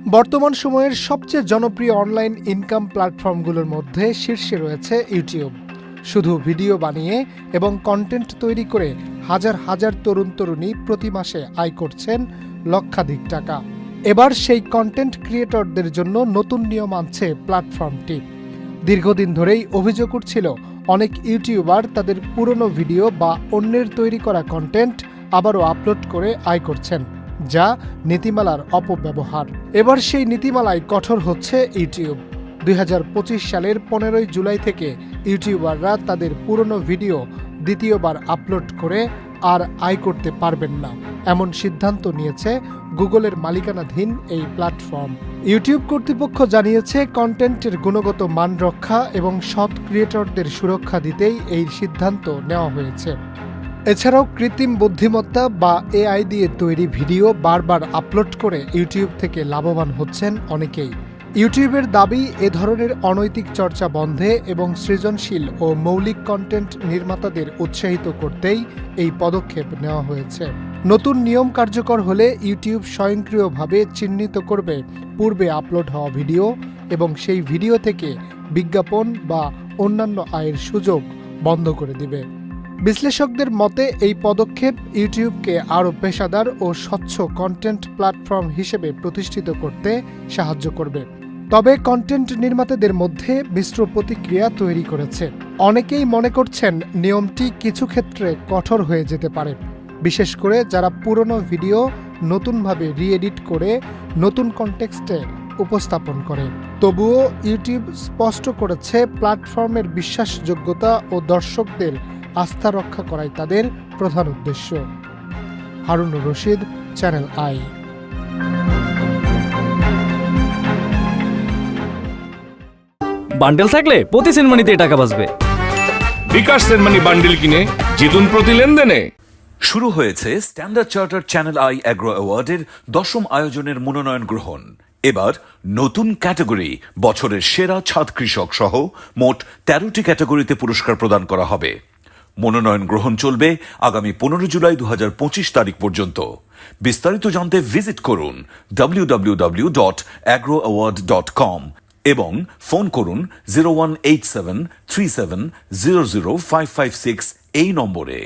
বর্তমান সময়ের সবচেয়ে জনপ্রিয় অনলাইন ইনকাম প্ল্যাটফর্মগুলোর মধ্যে শীর্ষে রয়েছে ইউটিউব। শুধু ভিডিও বানিয়ে এবং কন্টেন্ট তৈরি করে হাজার হাজার তরুণ-তরুণী প্রতি মাসে আয় করছেন লক্ষাধিক টাকা। এবার সেই কন্টেন্ট ক্রিয়েটরদের জন্য নতুন নিয়ম আনছে প্ল্যাটফর্মটি। দীর্ঘদিন ধরেই অভিযোগ উঠছিল অনেক ইউটিউবার তাদের পুরনো ভিডিও বা অন্যের তৈরি করা কন্টেন্ট আবারও আপলোড করে আয় করছেন, যা নীতিমালার অপব্যবহার। এবার সেই নীতিমালায় কঠোর হচ্ছে ইউটিউব। 2025 সালের 15 জুলাই থেকে ইউটিউবাররা তাদের পুরনো ভিডিও দ্বিতীয়বার আপলোড করে আর আয় করতে পারবেন না, এমন সিদ্ধান্ত নিয়েছে গুগলের মালিকানাধীন এই প্ল্যাটফর্ম। ইউটিউব কর্তৃপক্ষ জানিয়েছে, কন্টেন্টের গুণগত মান রক্ষা এবং সৎ ক্রিয়েটরদের সুরক্ষা দিতেই এই সিদ্ধান্ত নেওয়া হয়েছে। এছাড়াও কৃত্রিম বুদ্ধিমত্তা বা এআই দিয়ে তৈরি ভিডিও বারবার আপলোড করে ইউটিউব থেকে লাভবান হচ্ছেন অনেকেই। ইউটিউবের দাবি, এ ধরনের অনৈতিক চর্চা বন্ধে এবং সৃজনশীল ও মৌলিক কন্টেন্ট নির্মাতাদের উৎসাহিত করতেই এই পদক্ষেপ নেওয়া হয়েছে। নতুন নিয়ম কার্যকর হলে ইউটিউব স্বয়ংক্রিয়ভাবে চিহ্নিত করবে পূর্বে আপলোড হওয়া ভিডিও এবং সেই ভিডিও থেকে বিজ্ঞাপন বা অন্যান্য আয়ের সুযোগ বন্ধ করে দিবে। বিশ্লেষকদের মতে এই পদক্ষেপ ইউটিউবকে আরও পেশাদার ও স্বচ্ছ কন্টেন্ট প্ল্যাটফর্ম হিসেবে প্রতিষ্ঠিত করতে সাহায্য করবে। তবে কন্টেন্ট নির্মাতাদের মধ্যে মিশ্র প্রতিক্রিয়া তৈরি করেছে। অনেকেই মনে করছেন নিয়মটি কিছু ক্ষেত্রে কঠোর হয়ে যেতে পারে, বিশেষ করে যারা পুরনো ভিডিও নতুনভাবে রিএডিট করে নতুন কনটেক্সটে উপস্থাপন করে। তবুও ইউটিউব স্পষ্ট করেছে, প্ল্যাটফর্মের বিশ্বাসযোগ্যতা ও দর্শকদের আস্থা রক্ষা করাই তাদের প্রধান উদ্দেশ্য। Harunur Rashid, channel I. Bundle থাকলে প্রতি সেনমানিতে টাকা বাঁচবে। বিকাশ সেনমানি বান্ডেল কিনে জিতুন প্রতি লেনদেনে। শুরু হয়েছে standard charter channel I agro অ্যাওয়ার্ডের 10ম আয়োজনের মনোনয়ন গ্রহণ। এবার নতুন ক্যাটাগরি বছরের সেরা ছাদ কৃষক সহ মোট 13টি ক্যাটাগরিতে পুরস্কার প্রদান করা হবে। মনোনয়ন গ্রহণ চলবে আগামী 15 জুলাই 2025 তারিখ পর্যন্ত। বিস্তারিত জানতে ভিজিট করুন www.agroaward.com এবং ফোন করুন 018737000556 এই নম্বরে।